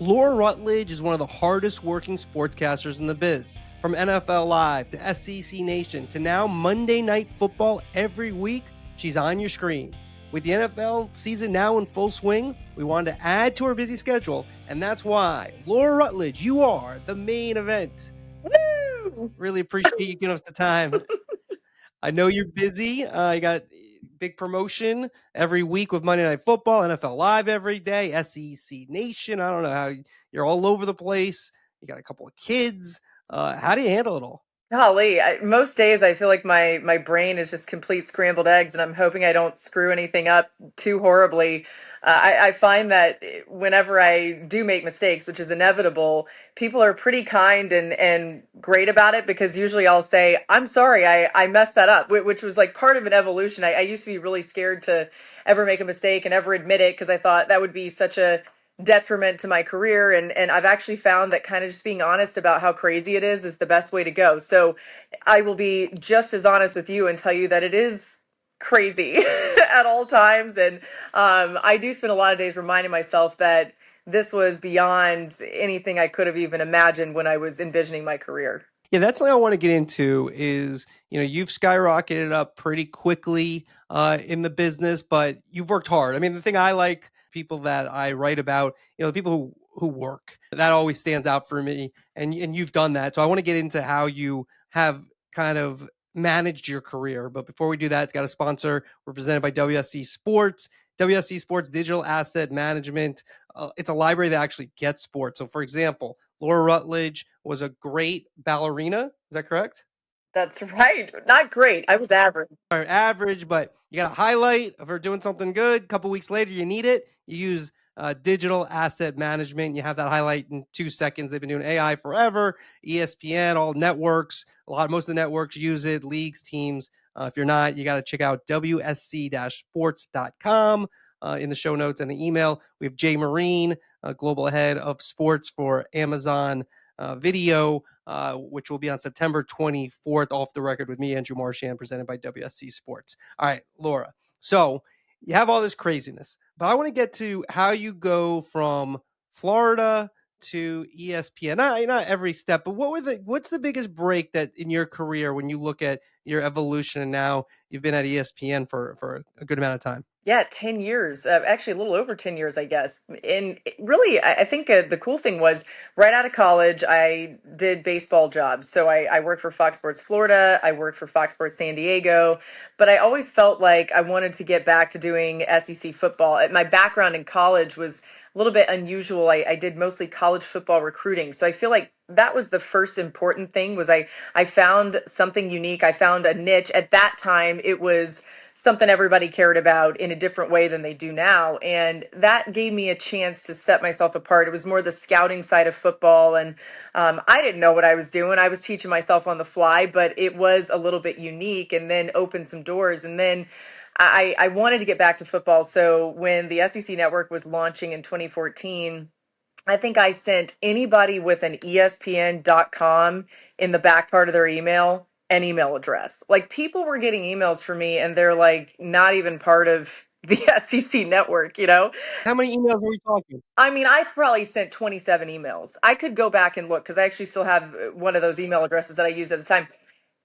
Laura Rutledge is one of the hardest working sportscasters in the biz. From NFL Live to SEC Nation to now Monday Night Football every week, she's on your screen. With the NFL season now in full swing, we wanted to add to our busy schedule, and that's why, Laura Rutledge, you are the main event. Woo! Really appreciate you giving us the time. I know you're busy. You got big promotion every week with Monday Night Football, NFL Live every day, SEC Nation. I don't know how you're all over the place. You got a couple of kids. How do you handle it all? Golly, most days I feel like my brain is just complete scrambled eggs, and I'm hoping I don't screw anything up too horribly. I find that whenever I do make mistakes, which is inevitable, people are pretty kind and great about it because usually I'll say, I'm sorry, I messed that up, which was like part of an evolution. I used to be really scared to ever make a mistake and ever admit it because I thought that would be such a detriment to my career, and I've actually found that kind of just being honest about how crazy it is the best way to go. So I will be just as honest with you and tell you that it is crazy at all times, and I do spend a lot of days reminding myself that this was beyond anything I could have even imagined when I was envisioning my career. Yeah, that's something I want to get into is, you've skyrocketed up pretty quickly in the business, but you've worked hard. I mean, the thing I like people that I write about, the people who work, that always stands out for me. And you've done that. So I want to get into how you have kind of managed your career. But before we do that, it's got a sponsor. We're presented by WSC Sports. WSC Sports Digital Asset Management. It's a library that actually gets sports. So, for example, Laura Rutledge was a great ballerina. Is that correct? That's right. Not great. I was average. Or average, but you got a highlight of her doing something good. A couple weeks later, you need it. You use digital asset management. You have that highlight in 2 seconds. They've been doing AI forever. ESPN, all networks, most of the networks use it. Leagues, teams. If you're not, you got to check out wsc-sports.com. In the show notes and the email, we have Jay Marine, global head of sports for Amazon Video, which will be on September 24th, Off the Record with me, Andrew Marchand, presented by WSC Sports. All right, Laura. So you have all this craziness, but I want to get to how you go from Florida to ESPN. Not every step, but what's the biggest break that in your career when you look at your evolution, and now you've been at ESPN for a good amount of time? Yeah, 10 years, actually a little over 10 years, I guess. And really, I think the cool thing was right out of college, I did baseball jobs. So I worked for Fox Sports Florida, I worked for Fox Sports San Diego, but I always felt like I wanted to get back to doing SEC football. My background in college was a little bit unusual. I did mostly college football recruiting. So I feel like that was the first important thing was I found something unique. I found a niche. At that time, it was something everybody cared about in a different way than they do now. And that gave me a chance to set myself apart. It was more the scouting side of football. And I didn't know what I was doing. I was teaching myself on the fly, but it was a little bit unique and then opened some doors. And then I wanted to get back to football. So when the SEC network was launching in 2014, I think I sent anybody with an ESPN.com in the back part of their email an email address. Like people were getting emails from me and they're like not even part of the SEC network, you know? How many emails are we talking? I mean, I probably sent 27 emails. I could go back and look because I actually still have one of those email addresses that I used at the time,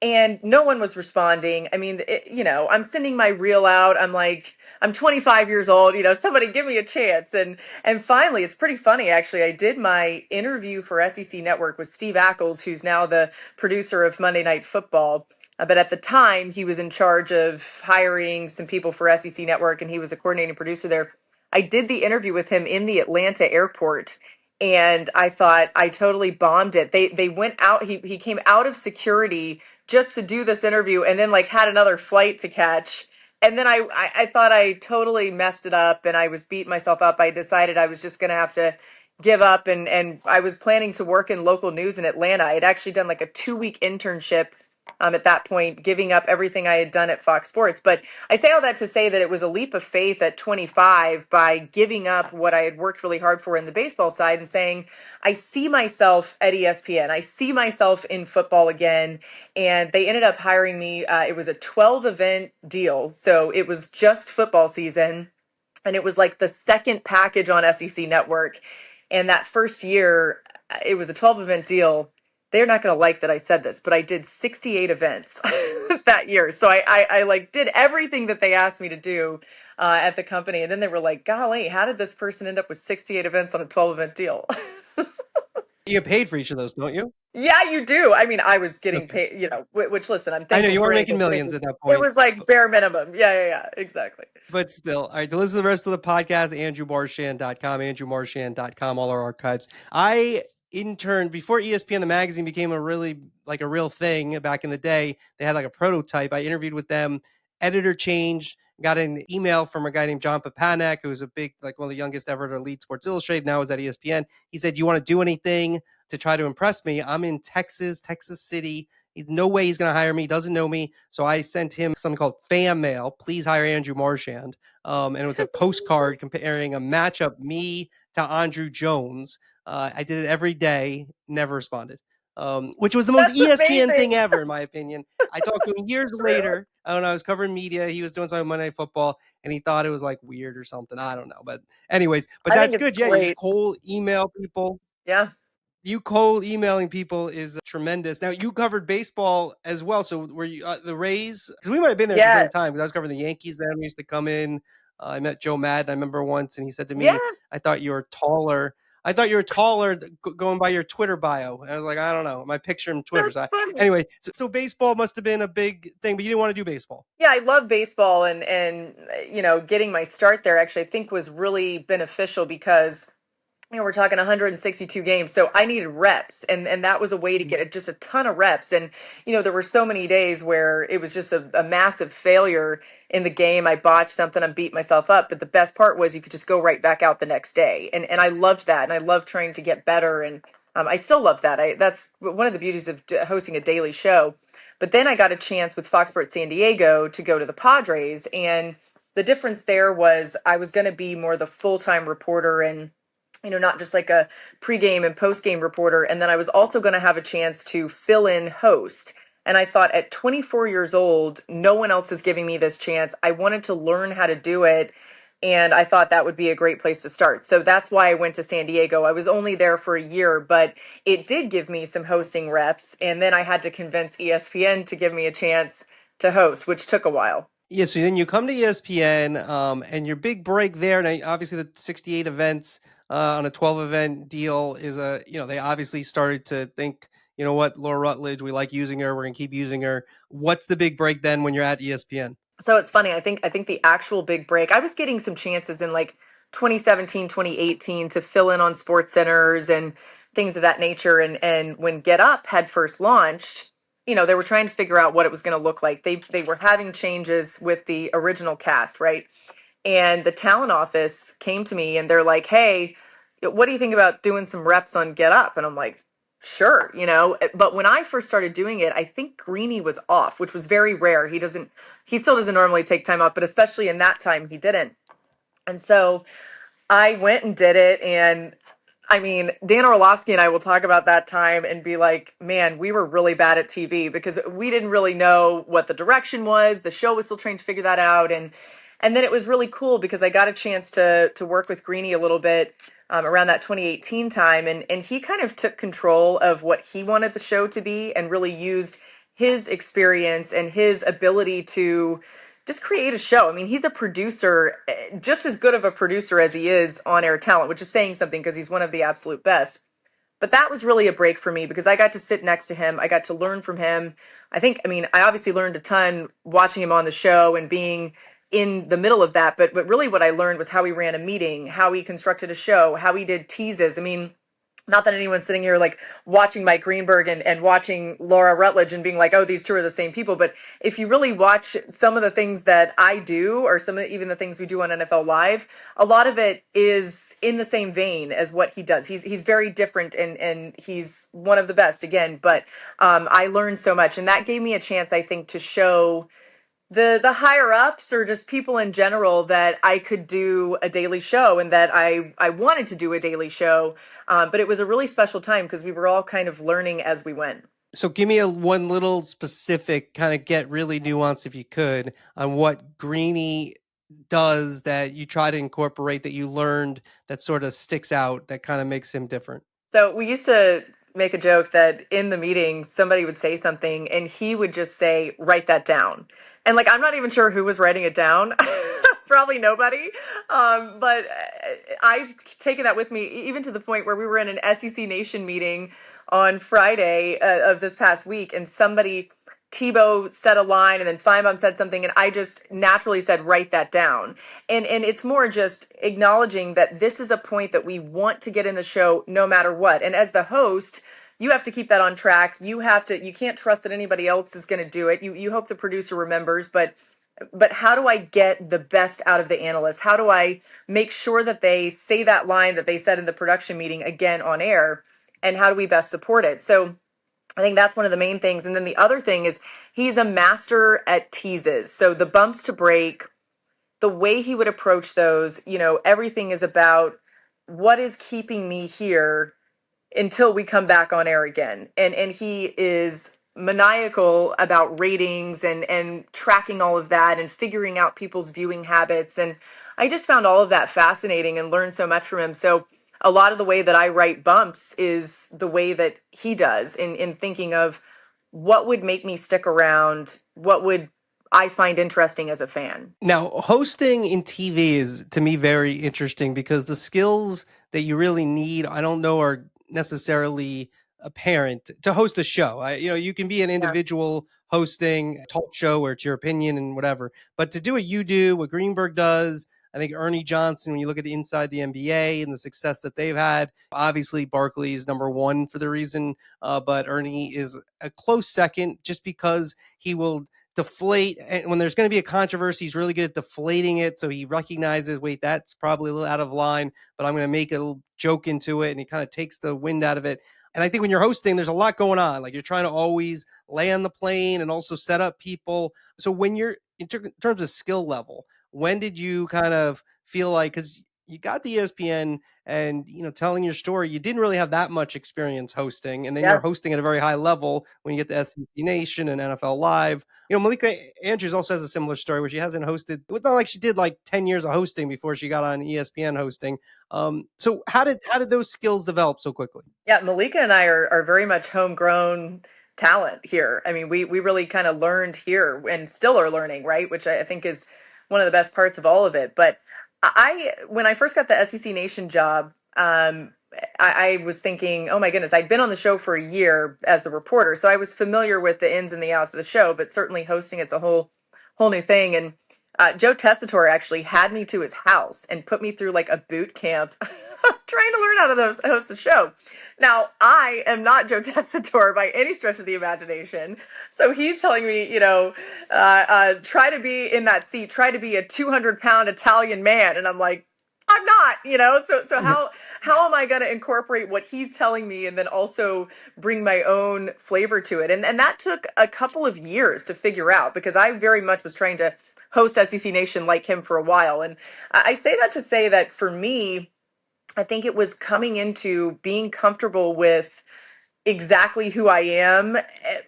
and no one was responding. I mean, I'm sending my reel out. I'm like, I'm 25 years old, somebody give me a chance. And finally, it's pretty funny, actually. I did my interview for SEC Network with Steve Ackles, who's now the producer of Monday Night Football. But at the time, he was in charge of hiring some people for SEC Network, and he was a coordinating producer there. I did the interview with him in the Atlanta airport, and I thought I totally bombed it. They went out. He came out of security just to do this interview and then like had another flight to catch. And then I thought I totally messed it up and I was beating myself up. I decided I was just going to have to give up. And I was planning to work in local news in Atlanta. I had actually done like a 2-week internship at that point, giving up everything I had done at Fox Sports. But I say all that to say that it was a leap of faith at 25 by giving up what I had worked really hard for in the baseball side and saying, I see myself at ESPN. I see myself in football again. And they ended up hiring me. It was a 12-event deal. So it was just football season. And it was like the second package on SEC Network. And that first year, it was a 12 event deal. They're not going to like that I said this, but I did 68 events that year. So I like did everything that they asked me to do at the company. And then they were like, golly, how did this person end up with 68 events on a 12 event deal? You get paid for each of those, don't you? Yeah, you do. I mean, I was getting Okay. paid, which listen, I'm I know thankful you for weren't making anything, but millions at that it point. was like bare minimum. Yeah, yeah, yeah, exactly. But still, all right, to listen to the rest of the podcast, andrewmarchand.com, andrewmarchand.com, all our archives. I interned before ESPN, the magazine became a really like a real thing back in the day. They had like a prototype. I interviewed with them. Editor changed, got an email from a guy named John Papanek, who was a big, like one of the youngest ever to lead Sports Illustrated. Now is at ESPN. He said, "You want to do anything to try to impress me? I'm in Texas, Texas City. No way he's going to hire me. Doesn't know me." So I sent him something called fan mail. Please hire Andrew Marchand. And it was a postcard comparing a matchup, me to Andrew Jones. I did it every day, never responded, which was the most That's ESPN amazing. thing ever, in my opinion. I talked to him years True. later. I don't know. I was covering media. He was doing something Monday Night Football, and he thought it was like weird or something. I don't know. But, anyways, but I think that's it's good. Yeah, you just great. cold email people. Yeah. You cold emailing people is tremendous. Now you covered baseball as well. So were you the Rays? Because we might have been there at the Yeah. same time. Because I was covering the Yankees then. We used to come in. I met Joe Madden. I remember once, and he said to Yeah. me, "I thought you were taller. I thought you were taller going by your Twitter bio." And I was like, "I don't know. My picture in Twitter." That's So funny. anyway, so baseball must have been a big thing, but you didn't want to do baseball. Yeah, I love baseball and getting my start there actually I think was really beneficial because we're talking 162 games, so I needed reps, and that was a way to get just a ton of reps. And there were so many days where it was just a massive failure in the game. I botched something, I beat myself up, but the best part was you could just go right back out the next day, and I loved that, and I love trying to get better, and I still love that. That's one of the beauties of hosting a daily show. But then I got a chance with Fox Sports San Diego to go to the Padres, and the difference there was I was going to be more the full-time reporter and not just like a pregame and postgame reporter. And then I was also going to have a chance to fill in host. And I thought at 24 years old, no one else is giving me this chance. I wanted to learn how to do it. And I thought that would be a great place to start. So that's why I went to San Diego. I was only there for a year, but it did give me some hosting reps. And then I had to convince ESPN to give me a chance to host, which took a while. Yeah, so then you come to ESPN, and your big break there. Now, obviously, the 68 events on a 12 event deal is they obviously started to think, you know what, Laura Rutledge, we like using her. We're going to keep using her. What's the big break then when you're at ESPN? So it's funny. I think the actual big break, I was getting some chances in like 2017, 2018 to fill in on sports centers and things of that nature. And when Get Up had first launched, they were trying to figure out what it was going to look like. They were having changes with the original cast, right? And the talent office came to me and they're like, "Hey, what do you think about doing some reps on Get Up?" And I'm like, "Sure, But when I first started doing it, I think Greeny was off, which was very rare. He still doesn't normally take time off, but especially in that time, he didn't. And so I went and did it. And I mean, Dan Orlovsky and I will talk about that time and be like, man, we were really bad at TV because we didn't really know what the direction was. The show was still trying to figure that out. And then it was really cool because I got a chance to work with Greeny a little bit around that 2018 time. And he kind of took control of what he wanted the show to be and really used his experience and his ability to just create a show. I mean, he's a producer, just as good of a producer as he is on air talent, which is saying something because he's one of the absolute best. But that was really a break for me because I got to sit next to him. I got to learn from him. I obviously learned a ton watching him on the show and being in the middle of that. But really what I learned was how he ran a meeting, how he constructed a show, how he did teases. I mean, not that anyone's sitting here like watching Mike Greenberg and watching Laura Rutledge and being like, oh, these two are the same people. But if you really watch some of the things that I do, or even the things we do on NFL Live, a lot of it is in the same vein as what he does. He's very different and he's one of the best again. But I learned so much, and that gave me a chance, I think, to show the higher ups or just people in general that I could do a daily show and that I wanted to do a daily show. But it was a really special time because we were all kind of learning as we went. So give me a one little specific kind of get really nuanced if you could on what Greeny does that you try to incorporate that you learned that sort of sticks out that kind of makes him different? So we used to make a joke that in the meetings, somebody would say something and he would just say, write that down. And like, I'm not even sure who was writing it down. Probably nobody. But I've taken that with me, even to the point where we were in an SEC Nation meeting on Friday of this past week, and somebody, Tebow said a line, and then Feinbaum said something, and I just naturally said, write that down. And it's more just acknowledging that this is a point that we want to get in the show no matter what. And as the host, you have to keep that on track. You can't trust that anybody else is going to do it. You hope the producer remembers, but how do I get the best out of the analysts? How do I make sure that they say that line that they said in the production meeting again on air? And how do we best support it? So I think that's one of the main things. And then the other thing is he's a master at teases. So the bumps to break, the way he would approach those, everything is about what is keeping me here until we come back on air again. And he is maniacal about ratings and tracking all of that and figuring out people's viewing habits. And I just found all of that fascinating and learned so much from him. So a lot of the way that I write bumps is the way that he does in thinking of what would make me stick around, what would I find interesting as a fan. Now, hosting in TV is to me very interesting because the skills that you really need, I don't know, are necessarily apparent to host a show. You can be an Yeah. individual hosting a talk show where it's your opinion and whatever, but to do what you do, what Greenberg does, I think Ernie Johnson, when you look at the inside the NBA and the success that they've had, obviously Barkley is number one for the reason, but Ernie is a close second just because he will deflate, and when there's going to be a controversy, he's really good at deflating it, so he recognizes, wait, that's probably a little out of line, but I'm going to make a little joke into it, and he kind of takes the wind out of it. And I think when you're hosting, there's a lot going on, like you're trying to always land the plane and also set up people. So when you're in terms of skill level, when did you kind of feel like, because you got the ESPN and telling your story, you didn't really have that much experience hosting, and then you're Yeah. hosting at a very high level when you get the SEC Nation and NFL Live. Malika Andrews also has a similar story where she hasn't hosted. It's not like she did like 10 years of hosting before she got on ESPN hosting. So how did those skills develop so quickly? Yeah, Malika and I are very much homegrown talent here. I mean, we really kind of learned here and still are learning, right? Which I think is one of the best parts of all of it. But when I first got the SEC Nation job, I was thinking, oh my goodness, I'd been on the show for a year as the reporter, so I was familiar with the ins and the outs of the show. But certainly hosting, it's a whole new thing. And Joe Tessitore actually had me to his house and put me through like a boot camp trying to learn how to host a show. Now, I am not Joe Tessitore by any stretch of the imagination. So he's telling me, try to be in that seat, try to be a 200-pound Italian man. And I'm like, I'm not, so how am I going to incorporate what he's telling me and then also bring my own flavor to it? And that took a couple of years to figure out because I very much was trying to host SEC Nation like him for a while. And I say that to say that for me, I think it was coming into being comfortable with exactly who I am,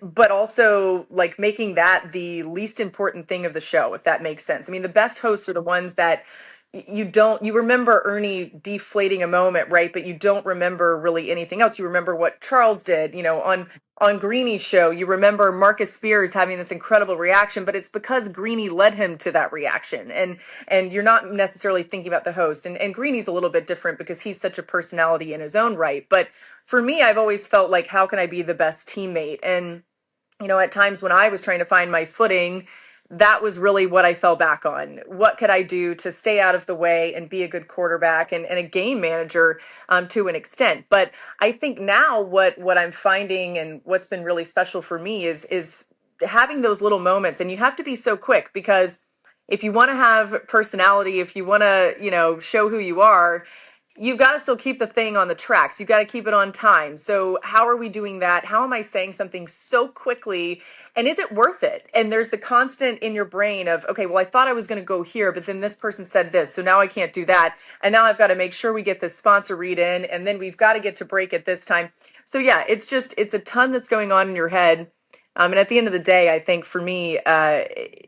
but also like making that the least important thing of the show, if that makes sense. I mean, the best hosts are the ones that you remember Ernie deflating a moment, right? But you don't remember really anything else. You remember what Charles did, on Greeny's show. You remember Marcus Spears having this incredible reaction, but it's because Greeny led him to that reaction. And you're not necessarily thinking about the host. And Greeny's a little bit different because he's such a personality in his own right. But for me, I've always felt like, how can I be the best teammate? And at times when I was trying to find my footing, that was really what I fell back on. What could I do to stay out of the way and be a good quarterback and a game manager to an extent? But I think now what I'm finding and what's been really special for me is having those little moments. And you have to be so quick because if you want to have personality, if you want to, show who you are, you've got to still keep the thing on the tracks. You've got to keep it on time. So how are we doing that? How am I saying something so quickly? And is it worth it? And there's the constant in your brain of, okay, well, I thought I was going to go here, but then this person said this. So now I can't do that. And now I've got to make sure we get this sponsor read in. And then we've got to get to break at this time. So yeah, it's a ton that's going on in your head. And at the end of the day, I think for me,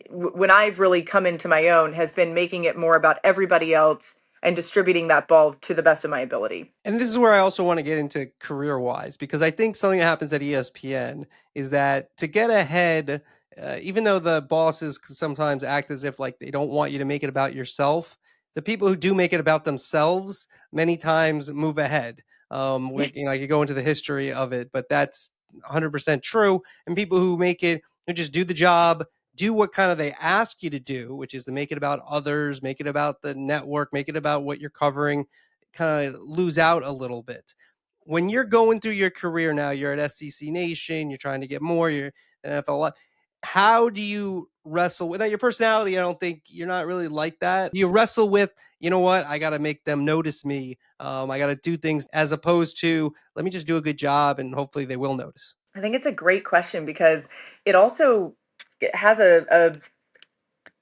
when I've really come into my own, has been making it more about everybody else and distributing that ball to the best of my ability. And this is where I also want to get into career wise, because I think something that happens at ESPN is that to get ahead, even though the bosses can sometimes act as if like they don't want you to make it about yourself, the people who do make it about themselves many times move ahead. Like you go into the history of it, but that's 100% true. And people who make it, who just do the job, do what kind of they ask you to do, which is to make it about others, make it about the network, make it about what you're covering, kind of lose out a little bit. When you're going through your career now, you're at SEC Nation, you're trying to get more, you're NFL. How do you wrestle with that? Your personality? I don't think you're not really like that. You wrestle with, you know what? I got to make them notice me. I got to do things as opposed to let me just do a good job and hopefully they will notice. I think it's a great question because it also has a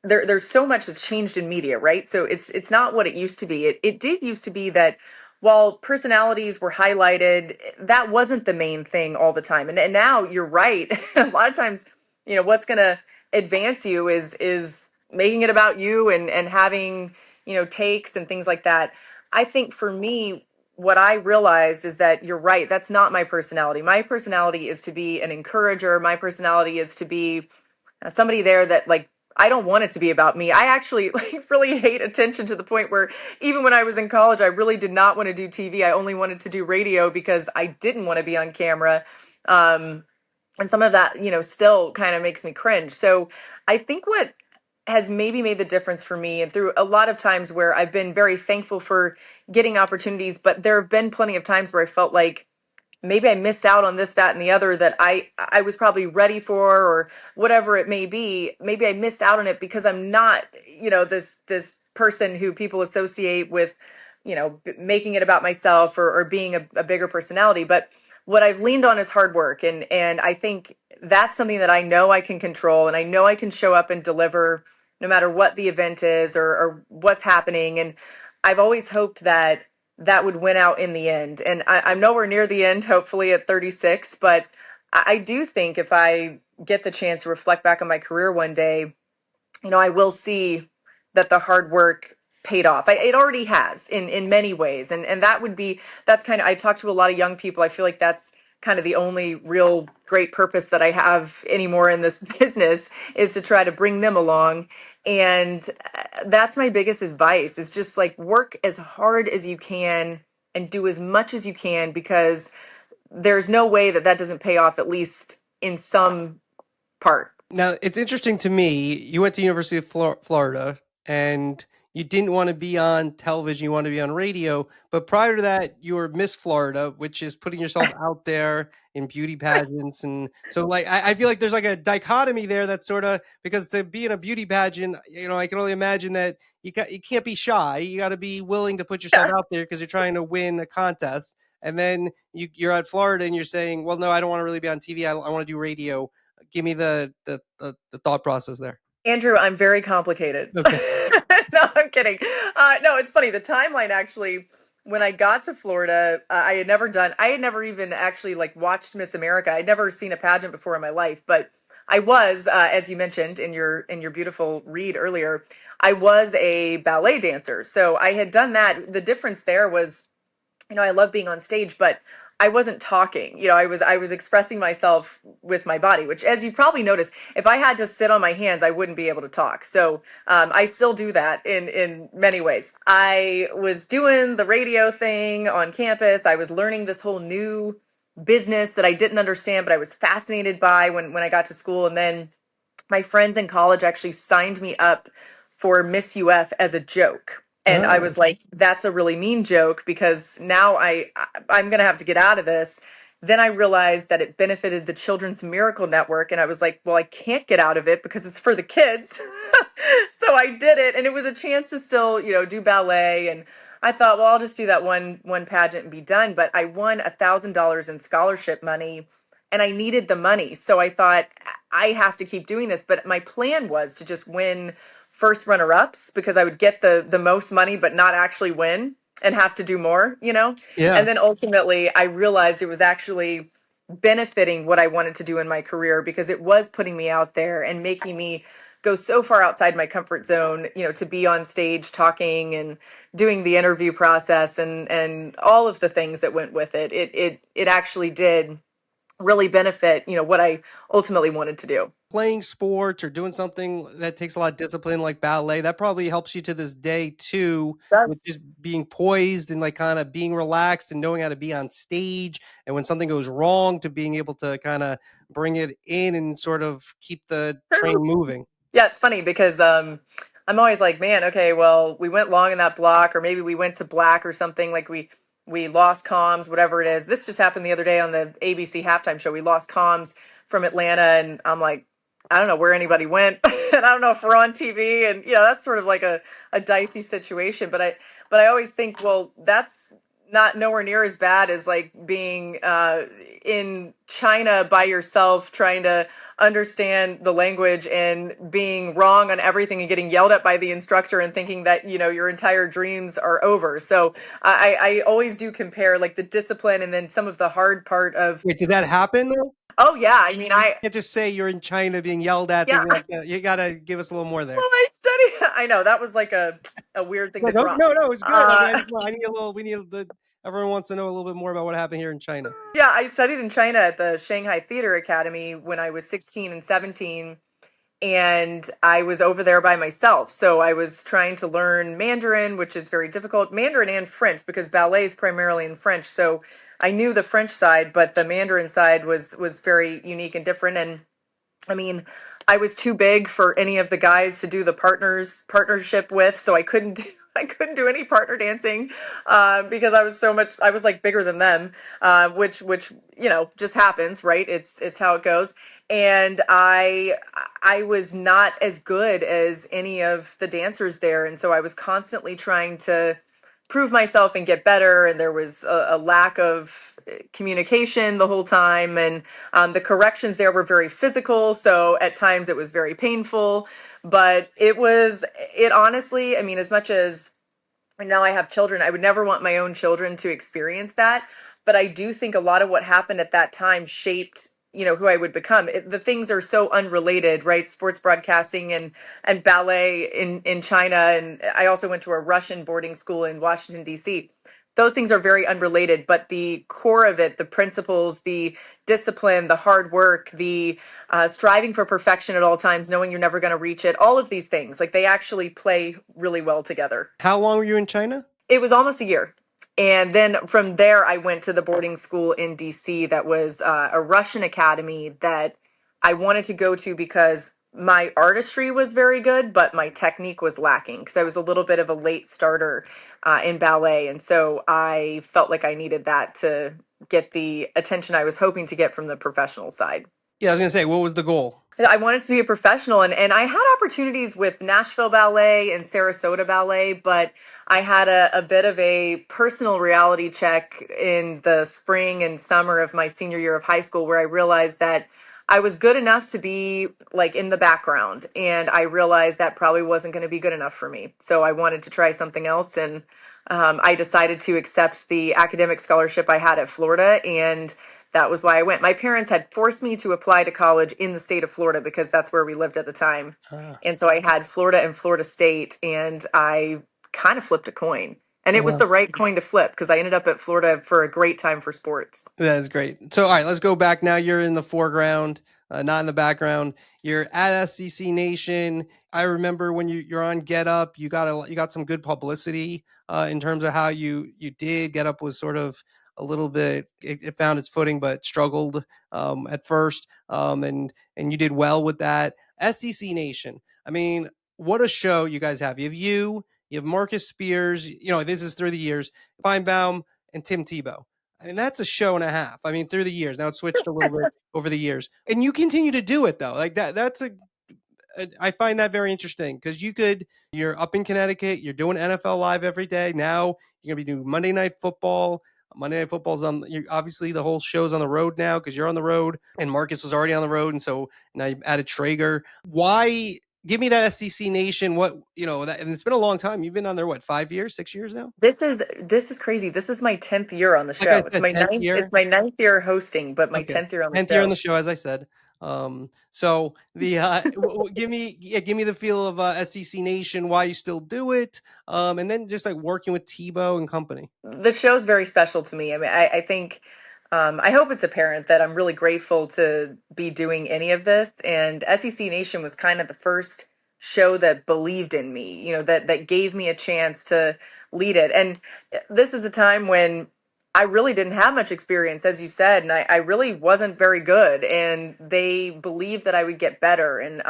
there's so much that's changed in media, right? So it's not what it used to be. It did used to be that while personalities were highlighted, that wasn't the main thing all the time. And now you're right. A lot of times, what's going to advance you is making it about you and having, takes and things like that. I think for me, what I realized is that you're right. That's not my personality. My personality is to be an encourager. My personality is to be somebody there that like I don't want it to be about me. I actually like really hate attention to the point where even when I was in college, I really did not want to do TV. I only wanted to do radio because I didn't want to be on camera. And some of that, still kind of makes me cringe. So I think what has maybe made the difference for me, and through a lot of times where I've been very thankful for getting opportunities, but there have been plenty of times where I felt like maybe I missed out on this, that, and the other that I was probably ready for, or whatever it may be. Maybe I missed out on it because I'm not, this person who people associate with, making it about myself or being a bigger personality. But what I've leaned on is hard work, and I think that's something that I know I can control, and I know I can show up and deliver no matter what the event is or what's happening. And I've always hoped that that would win out in the end. And I'm nowhere near the end, hopefully at 36, but I do think if I get the chance to reflect back on my career one day, I will see that the hard work paid off. It already has in many ways. And that's kind of, I talk to a lot of young people. I feel like that's kind of the only real great purpose that I have anymore in this business is to try to bring them along. And that's my biggest advice is just like work as hard as you can and do as much as you can, because there's no way that that doesn't pay off, at least in some part. Now, it's interesting to me. You went to University of Florida, and you didn't want to be on television. You wanted to be on radio. But prior to that, you were Miss Florida, which is putting yourself out there in beauty pageants. And so, like, I feel like there's like a dichotomy there. That's sort of because to be in a beauty pageant, I can only imagine that you can't be shy. You got to be willing to put yourself Yeah. out there because you're trying to win a contest. And then you're at Florida, and you're saying, "Well, no, I don't want to really be on TV. I want to do radio." Give me the thought process there. Andrew, I'm very complicated. Okay. No, I'm kidding. No, it's funny. The timeline actually, when I got to Florida, I had never even actually like watched Miss America. I'd never seen a pageant before in my life, but I was, as you mentioned in your beautiful read earlier, I was a ballet dancer. So I had done that. The difference there was, I love being on stage, but I wasn't talking. I was expressing myself with my body, which, as you probably noticed, if I had to sit on my hands, I wouldn't be able to talk. So I still do that in many ways. I was doing the radio thing on campus. I was learning this whole new business that I didn't understand, but I was fascinated by when I got to school. And then my friends in college actually signed me up for Miss UF as a joke. And I Oh. was like, that's a really mean joke because now I'm going to have to get out of this. Then I realized that it benefited the Children's Miracle Network. And I was like, well, I can't get out of it because it's for the kids. So I did it. And it was a chance to still, do ballet. And I thought, well, I'll just do that one pageant and be done. But I won $1,000 in scholarship money and I needed the money. So I thought I have to keep doing this. But my plan was to just win first runner-ups because I would get the most money but not actually win and have to do more. Yeah. And then ultimately I realized it was actually benefiting what I wanted to do in my career, because it was putting me out there and making me go so far outside my comfort zone, to be on stage talking and doing the interview process and all of the things that went with it. It actually did really benefit, what I ultimately wanted to do. Playing sports or doing something that takes a lot of discipline like ballet, that probably helps you to this day too, with That's just being poised and like kind of being relaxed and knowing how to be on stage. And when something goes wrong, to being able to kind of bring it in and sort of keep the train true. moving. Yeah, it's funny because I'm always like, man, okay, well, we went long in that block, or maybe we went to black or something. Like we lost comms, whatever it is. This just happened the other day on the ABC halftime show. We lost comms from Atlanta, and I'm like, I don't know where anybody went, and I don't know if we're on TV, and that's sort of like a dicey situation. But I always think, well, that's not nowhere near as bad as like being in China by yourself, trying to understand the language and being wrong on everything and getting yelled at by the instructor and thinking that your entire dreams are over. So I always do compare like the discipline and then some of the hard part of. Wait, did that happen though? Oh yeah, I mean, I You can't just say you're in China being yelled at, yeah. thinking like that. You gotta give us a little more there. Well, I study. I know that was like a weird thing No, to no, drop. no, no, it's good. I mean, Uh, I need a little. We need the. Everyone wants to know a little bit more about what happened here in China. yeah, I studied in China at the Shanghai Theater Academy when I was 16 and 17, and I was over there by myself. So I was trying to learn Mandarin, which is very difficult, Mandarin and French, because ballet is primarily in French. So I knew the French side, but the Mandarin side was very unique and different. And I mean, I was too big for any of the guys to do the partnership with, so I couldn't do I couldn't do any partner dancing because I was like bigger than them, which just happens, right? It's how it goes. And I was not as good as any of the dancers there, and so I was constantly trying to prove myself and get better, and there was a lack of communication the whole time, and the corrections there were very physical, so at times it was very painful. But it honestly, I mean, as much as now I have children, I would never want my own children to experience that. But I do think a lot of what happened at that time shaped, who I would become. The things are so unrelated, right? Sports broadcasting and ballet in China, and I also went to a Russian boarding school in Washington D.C. Those things are very unrelated, but the core of it, the principles, the discipline, the hard work, the striving for perfection at all times, knowing you're never going to reach it, all of these things, like they actually play really well together. How long were you in China? It was almost a year. And then from there, I went to the boarding school in DC that was a Russian academy that I wanted to go to because my artistry was very good, but my technique was lacking because I was a little bit of a late starter in ballet. And so I felt like I needed that to get the attention I was hoping to get from the professional side. Yeah, I was gonna say, what was the goal? I wanted to be a professional, and I had opportunities with Nashville Ballet and Sarasota Ballet, but I had a bit of a personal reality check in the spring and summer of my senior year of high school where I realized that I was good enough to be like in the background, and I realized that probably wasn't going to be good enough for me. So I wanted to try something else, and I decided to accept the academic scholarship I had at Florida, and that was why I went. My parents had forced me to apply to college in the state of Florida because that's where we lived at the time. Ah, And so I had Florida and Florida State, and I kind of flipped a coin. And it was wow. the right coin to flip because I ended up at Florida for a great time for sports. That is great. So, all right, let's go back now. You're in the foreground, not in the background. You're at SEC Nation. I remember when you're on Get Up, you got some good publicity in terms of how you did. Get Up was sort of a little bit, it found its footing, but struggled at first, and you did well with that. SEC Nation. I mean, what a show you guys have. You have Marcus Spears. This is through the years. Feinbaum and Tim Tebow. I mean, that's a show and a half. I mean, through the years. Now it's switched a little bit over the years. And you continue to do it though. Like I find that very interesting because you're up in Connecticut, you're doing NFL Live every day. Now you're going to be doing Monday Night Football. Monday Night Football's obviously the whole show's on the road now because you're on the road and Marcus was already on the road. And so now you added Traeger. Why give me that SEC Nation. What that, and it's been a long time. You've been on there what, 5 years, 6 years now? This is crazy. This is my 10th year on the Like I show. It's said, my 10th ninth. It's year. my ninth year hosting, but my Okay, 10th year on the 10th year on show. the show, as I said. So the give me the feel of SEC Nation, why you still do it, and then just like working with Tebow and company. The show's very special to me. I mean, I think, I hope it's apparent that I'm really grateful to be doing any of this. And SEC Nation was kind of the first show that believed in me, that gave me a chance to lead it. And this is a time when I really didn't have much experience, as you said, and I really wasn't very good. And they believed that I would get better. And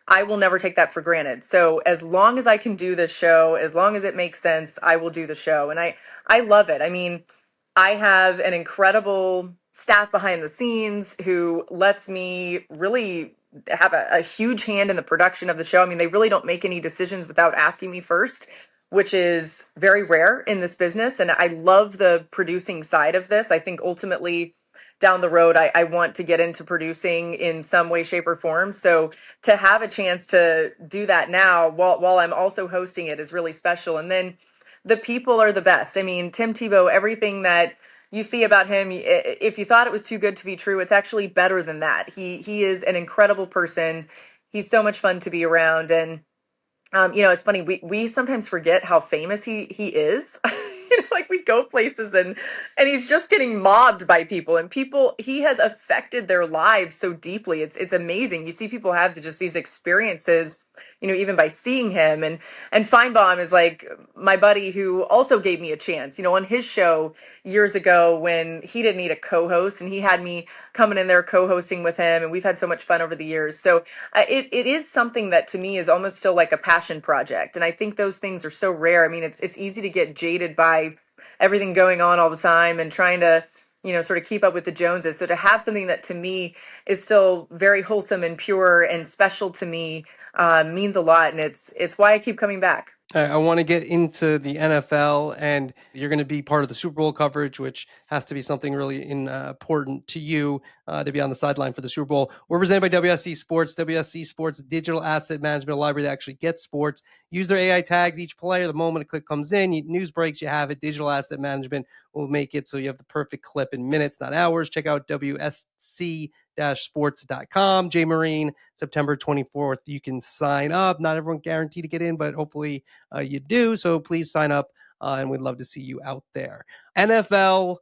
I will never take that for granted. So as long as I can do this show, as long as it makes sense, I will do the show. And I love it. I mean, I have an incredible staff behind the scenes who lets me really have a huge hand in the production of the show. I mean, they really don't make any decisions without asking me first, which is very rare in this business. And I love the producing side of this. I think ultimately down the road, I want to get into producing in some way, shape, or form. So to have a chance to do that now while I'm also hosting it is really special. And then the people are the best. I mean, Tim Tebow, everything that you see about him, if you thought it was too good to be true, it's actually better than that. He is an incredible person. He's so much fun to be around. And it's funny. We sometimes forget how famous he is. Like we go places and he's just getting mobbed by people, and people, he has affected their lives so deeply. It's amazing. You see people have just these experiences, even by seeing him. And Feinbaum is like my buddy who also gave me a chance, on his show years ago when he didn't need a co-host, and he had me coming in there co-hosting with him, and we've had so much fun over the years. So it is something that to me is almost still like a passion project, and I think those things are so rare. I mean, it's easy to get jaded by everything going on all the time and trying to sort of keep up with the Joneses. So to have something that to me is still very wholesome and pure and special to me means a lot, and it's why I keep coming back. I want to get into the NFL, and you're going to be part of the Super Bowl coverage, which has to be something really important to you to be on the sideline for the Super Bowl. We're presented by WSC Sports. WSC Sports digital asset management, a library that actually gets sports. Use their AI tags each player. The moment a clip comes in, news breaks, you have it. Digital asset management will make it so you have the perfect clip in minutes, not hours. Check out WSC-sports.com. Jay Marine, September 24th. You can sign up. Not everyone guaranteed to get in, but hopefully you do. So please sign up, and we'd love to see you out there. NFL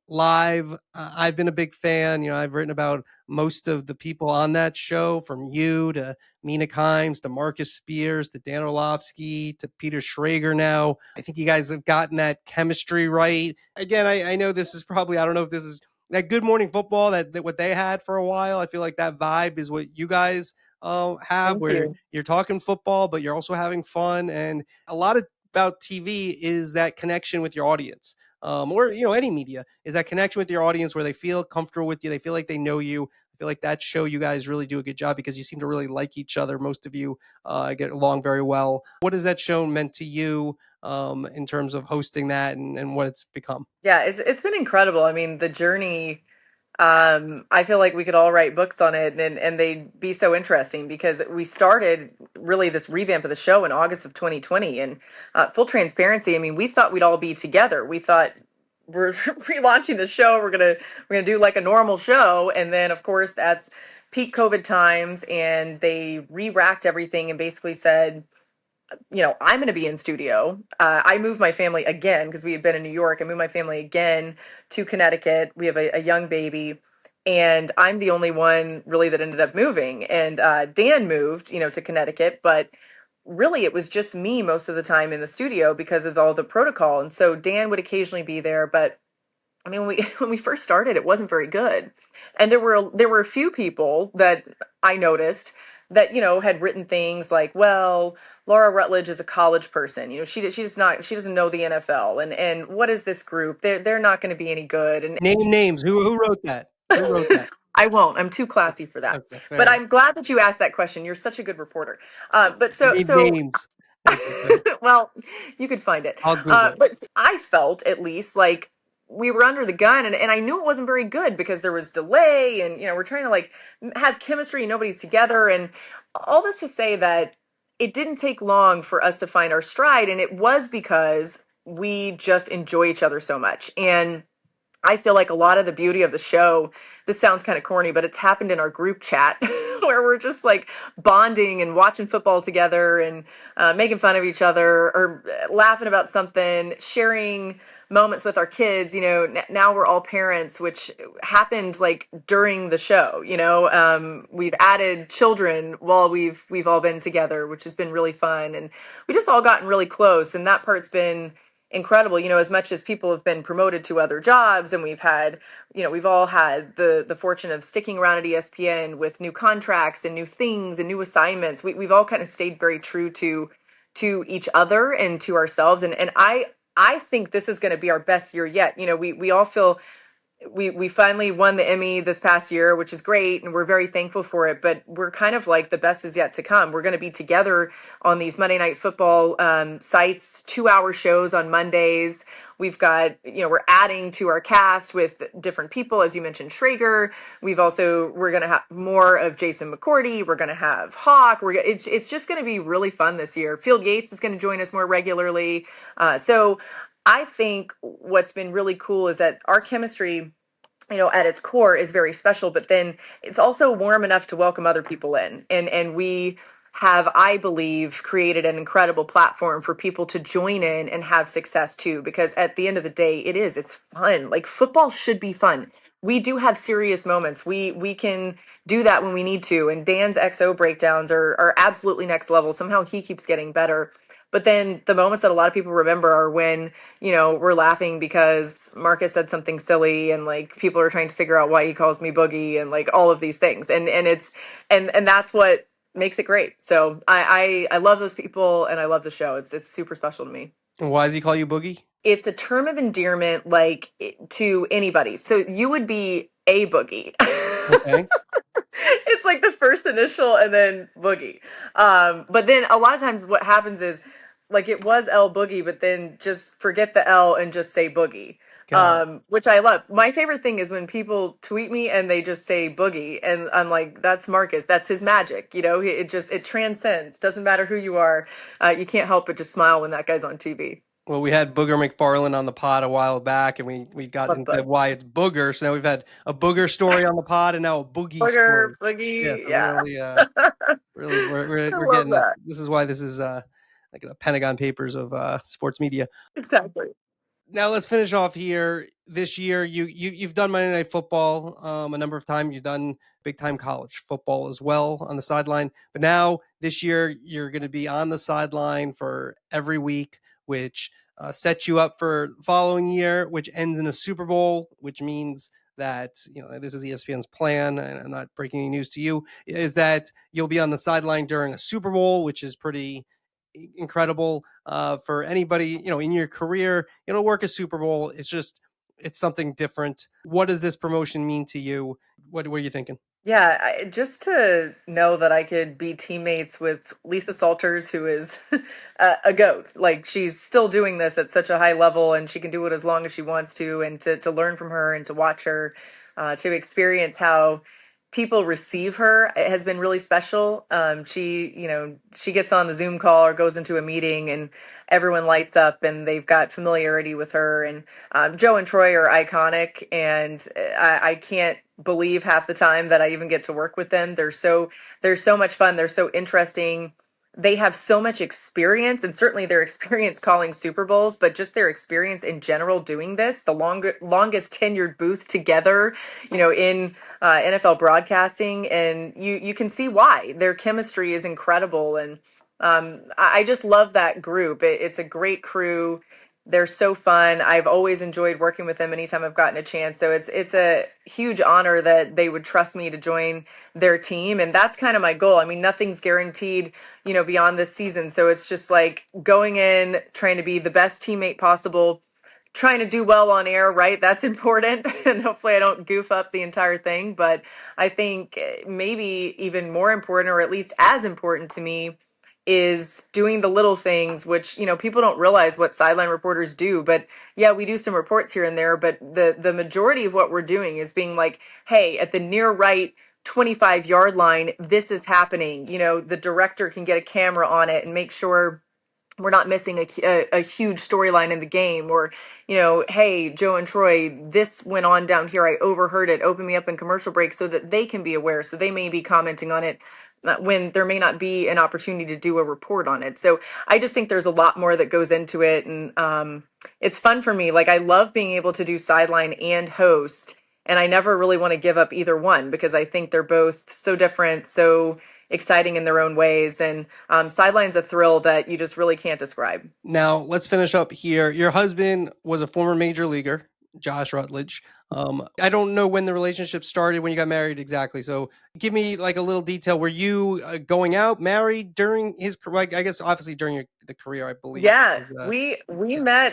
live. I've been a big fan. I've written about most of the people on that show, from you to Mina Kimes to Marcus Spears to Dan Orlovsky to Peter Schrager now. I think you guys have gotten that chemistry right. Again, I know this is probably, I don't know if this is that Good Morning Football that what they had for a while. I feel like that vibe is what you guys have, Thank where you. you're talking football, but you're also having fun. And a lot about TV is that connection with your audience. Or any media, is that connection with your audience where they feel comfortable with you, they feel like they know you. I feel like that show, you guys really do a good job because you seem to really like each other. Most of you get along very well. What has that show meant to you in terms of hosting that and what it's become? Yeah, it's been incredible. I mean, the journey, I feel like we could all write books on it, and they'd be so interesting because we started really this revamp of the show in August of 2020. And full transparency, I mean, we thought we'd all be together. We thought we're relaunching the show. We're gonna do like a normal show, and then of course that's peak COVID times, and they re-racked everything and basically said, I'm going to be in studio. I moved my family again because we had been in New York. I moved my family again to Connecticut. We have a young baby, and I'm the only one really that ended up moving. And Dan moved, to Connecticut, but really it was just me most of the time in the studio because of all the protocol. And so Dan would occasionally be there, but I mean, when we first started, it wasn't very good, and there were a few people that I noticed that had written things like, "Well, Laura Rutledge is a college person. She doesn't know the NFL, and what is this group? They're not going to be any good." And Name names. Who wrote that? Who wrote that? I won't. I'm too classy for that. Okay, fair But enough. I'm glad that you asked that question. You're such a good reporter. But I so need so names. Okay, go ahead. well, you could find it. I'll Google it. But I felt at least like we were under the gun, and I knew it wasn't very good because there was delay, and we're trying to like have chemistry and nobody's together, and all this to say that it didn't take long for us to find our stride, and it was because we just enjoy each other so much. And I feel like a lot of the beauty of the show, this sounds kind of corny, but it's happened in our group chat where we're just like bonding and watching football together and making fun of each other or laughing about something, sharing moments with our kids. Now we're all parents, which happened like during the show. We've added children while we've all been together, which has been really fun, and we just all gotten really close, and that part's been incredible. As much as people have been promoted to other jobs, and we've all had the fortune of sticking around at ESPN with new contracts and new things and new assignments. We've all kind of stayed very true to each other and to ourselves, and I think this is going to be our best year yet. We all feel we finally won the Emmy this past year, which is great, and we're very thankful for it. But we're kind of like the best is yet to come. We're going to be together on these Monday Night Football sites, 2-hour shows on Mondays. We've got, we're adding to our cast with different people, as you mentioned, Schrager. We're going to have more of Jason McCourty. We're going to have Hawk. It's just going to be really fun this year. Field Yates is going to join us more regularly. So I think what's been really cool is that our chemistry, at its core is very special, but then it's also warm enough to welcome other people in. And we have, I believe, created an incredible platform for people to join in and have success too, because at the end of the day, it's fun. Like, football should be fun. We do have serious moments. We can do that when we need to. And Dan's XO breakdowns are absolutely next level. Somehow he keeps getting better. But then the moments that a lot of people remember are when, we're laughing because Marcus said something silly, and like people are trying to figure out why he calls me Boogie, and like all of these things. And that's what makes it great. So I love those people, and I love the show. It's super special to me. And why does he call you Boogie? It's a term of endearment, like, to anybody. So you would be a Boogie. Okay. It's like the first initial and then Boogie. But then a lot of times what happens is, like, it was L Boogie, but then just forget the L and just say Boogie. Which I love. My favorite thing is when people tweet me and they just say Boogie, and I'm like, that's Marcus. That's his magic. It transcends. Doesn't matter who you are. You can't help but just smile when that guy's on TV. Well, we had Booger McFarland on the pod a while back, and we got Love into Boog. why it's Booger. So now we've had a Booger story on the pod, and now a Boogie Booger, story. Yeah, Boogie, so yeah. really, I we're love getting this. that. This is why this is like the Pentagon Papers of sports media. Exactly. Now let's finish off here. This year, you've done Monday Night Football a number of times. You've done big time college football as well on the sideline. But now this year, you're going to be on the sideline for every week, which sets you up for the following year, which ends in a Super Bowl, which means that this is ESPN's plan, and I'm not breaking any news to you, is that you'll be on the sideline during a Super Bowl, which is pretty incredible for anybody in your career. Work a Super Bowl, it's something different. What does this promotion mean to you? What are you thinking? Yeah, just to know that I could be teammates with Lisa Salters, who is a goat. Like, she's still doing this at such a high level, and she can do it as long as she wants to, and to learn from her and to watch her, to experience how people receive her, it has been really special. She gets on the Zoom call or goes into a meeting, and everyone lights up, and they've got familiarity with her. And Joe and Troy are iconic, and I can't believe half the time that I even get to work with them. They're so much fun. They're so interesting. They have so much experience, and certainly their experience calling Super Bowls, but just their experience in general doing this, the longest tenured booth together, in NFL broadcasting. And you can see why their chemistry is incredible. And I just love that group. It's a great crew. They're so fun. I've always enjoyed working with them anytime I've gotten a chance. So it's a huge honor that they would trust me to join their team. And that's kind of my goal. I mean, nothing's guaranteed, beyond this season. So it's just like going in, trying to be the best teammate possible, trying to do well on air, right? That's important. And hopefully I don't goof up the entire thing. But I think maybe even more important, or at least as important to me, is doing the little things, which, people don't realize what sideline reporters do. But yeah, we do some reports here and there, but the majority of what we're doing is being like, hey, at the near right 25-yard line, this is happening. The director can get a camera on it and make sure we're not missing a huge storyline in the game. Or, hey, Joe and Troy, this went on down here, I overheard it, open me up in commercial break, so that they can be aware, so they may be commenting on it when there may not be an opportunity to do a report on it. So I just think there's a lot more that goes into it. And it's fun for me. Like, I love being able to do sideline and host, and I never really want to give up either one, because I think they're both so different, so exciting in their own ways. And sideline's a thrill that you just really can't describe. Now, let's finish up here. Your husband was a former major leaguer, Josh Rutledge. I don't know when the relationship started, when you got married exactly. So give me like a little detail. Were you going out, married during his career? Like, I guess obviously during the career, I believe. Yeah, Was, we yeah. met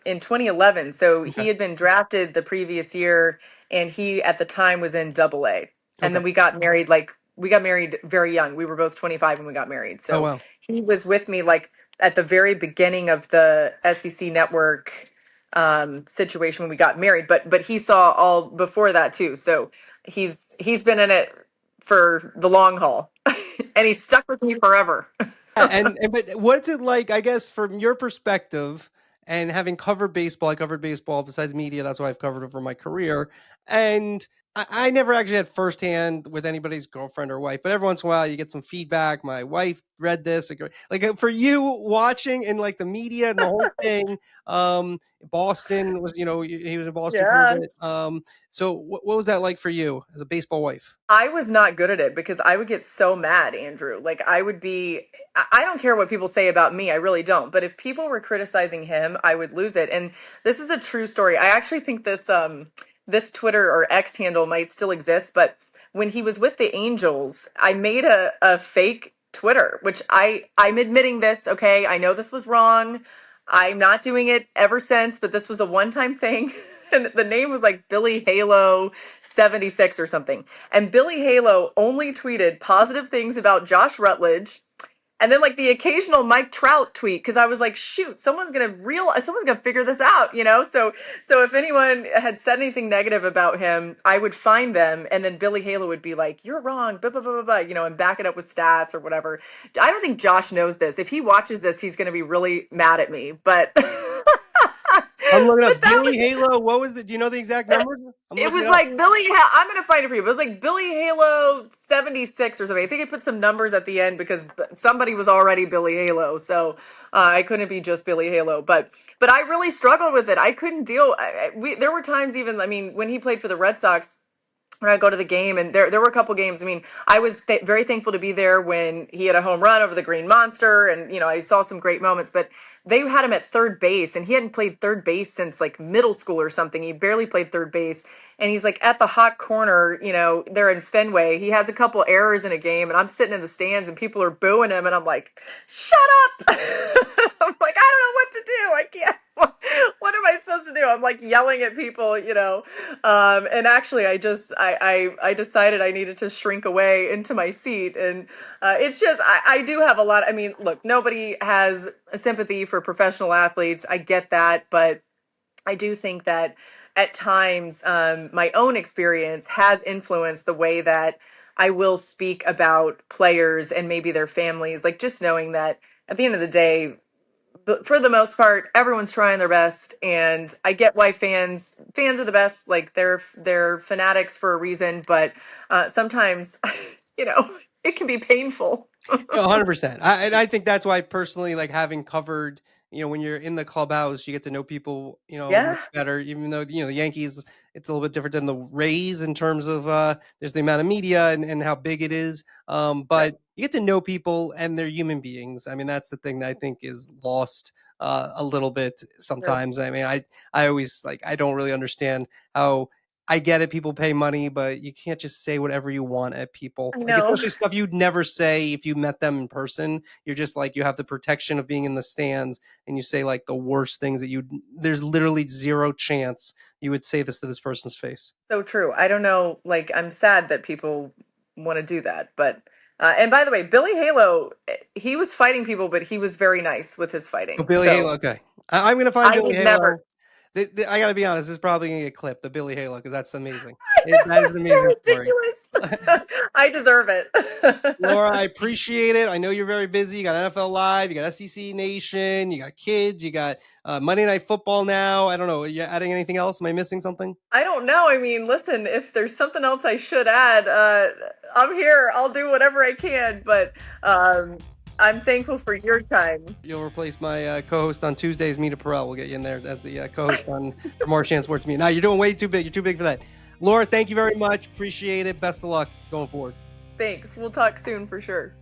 in 2011. So he Okay. had been drafted the previous year, and he at the time was in Double A. And Okay. then we got married very young. We were both 25 when we got married. Oh, So wow. he was with me like at the very beginning of the SEC network situation when we got married. But he saw all before that too. So he's been in it for the long haul, and he's stuck with me forever. Yeah, and but what's it like, I guess, from your perspective, and having covered baseball, I covered baseball besides media, that's why I've covered it for my career. And I never actually had firsthand with anybody's girlfriend or wife, but every once in a while you get some feedback. My wife read this, for you watching in like the media and the whole thing. Boston was, he was in Boston for a Yeah. bit. So what was that like for you as a baseball wife? I was not good at it because I would get so mad, Andrew. Like, I would be, I don't care what people say about me. I really don't. But if people were criticizing him, I would lose it. And this is a true story. I actually think this Twitter or X handle might still exist. But when he was with the Angels, I made a fake Twitter, which I'm admitting this. Okay. I know this was wrong. I'm not doing it ever since, but this was a one-time thing. And the name was like Billy Halo 76 or something. And Billy Halo only tweeted positive things about Josh Rutledge, and then like the occasional Mike Trout tweet, because I was like, shoot, someone's gonna figure this out. So if anyone had said anything negative about him, I would find them, and then Billy Halo would be like, you're wrong, blah blah blah blah blah, and back it up with stats or whatever. I don't think Josh knows this. If he watches this, he's gonna be really mad at me. But I'm looking but up that Billy was Halo. What was the? Do you know the exact numbers? I'm it looking was it up. like I'm gonna find it for you. But it was like Billy Halo 76 or something. I think I put some numbers at the end because somebody was already Billy Halo, so I couldn't be just Billy Halo. But I really struggled with it. I couldn't deal. There were times even. I mean, when he played for the Red Sox, when I go to the game, and there were a couple games. I mean, I was very thankful to be there when he had a home run over the Green Monster, and I saw some great moments. But they had him at third base, and he hadn't played third base since like middle school or something. He barely played third base, and he's like at the hot corner. They're in Fenway. He has a couple errors in a game, and I'm sitting in the stands, and people are booing him, and I'm like, "Shut up!" I'm like, I don't know what to do. I can't. What am I supposed to do? I'm like yelling at people. And actually, I decided I needed to shrink away into my seat, and it's just I do have a lot. I mean, look, nobody has a sympathy for professional athletes. I get that, but I do think that at times my own experience has influenced the way that I will speak about players and maybe their families. Like, just knowing that at the end of the day, but for the most part, everyone's trying their best, and I get why fans are the best. Like, they're fanatics for a reason, but sometimes, you know, it can be painful. 100%. And I think that's why personally, like having covered, when you're in the clubhouse, you get to know people, much Yeah, better. Even though the Yankees, it's a little bit different than the Rays in terms of there's the amount of media and how big it is. right. But you get to know people and they're human beings. I mean, that's the thing that I think is lost a little bit True. sometimes. I mean, I always like I don't really understand how I get it. People pay money, but you can't just say whatever you want at people. I Like, know. especially stuff you'd never say if you met them in person. You're just like, you have the protection of being in the stands and you say like the worst things that there's literally zero chance you would say this to this person's face. So true. I don't know. Like, I'm sad that people want to do that, but And by the way, Billy Halo, he was fighting people, but he was very nice with his Oh, fighting. Billy So Halo. Okay, I'm gonna find I Billy would never. Halo. I gotta be honest. This is probably gonna get clipped. The Billy Halo because that's amazing. It That is was an amazing so story. ridiculous. I deserve it. Laura, I appreciate it. I know you're very busy. You got NFL Live, you got SEC Nation, you got kids, you got Monday Night Football now. I don't know. Are you adding anything else? Am I missing something? I don't know. I mean, listen, if there's something else I should add, I'm here. I'll do whatever I can. But I'm thankful for your time. You'll replace my co-host on Tuesdays, Mina Perel. We'll get you in there as the co-host on for Marchand Sports Media. Now you're doing way too big. You're too big for that. Laura, thank you very much. Appreciate it. Best of luck going forward. Thanks. We'll talk soon for sure.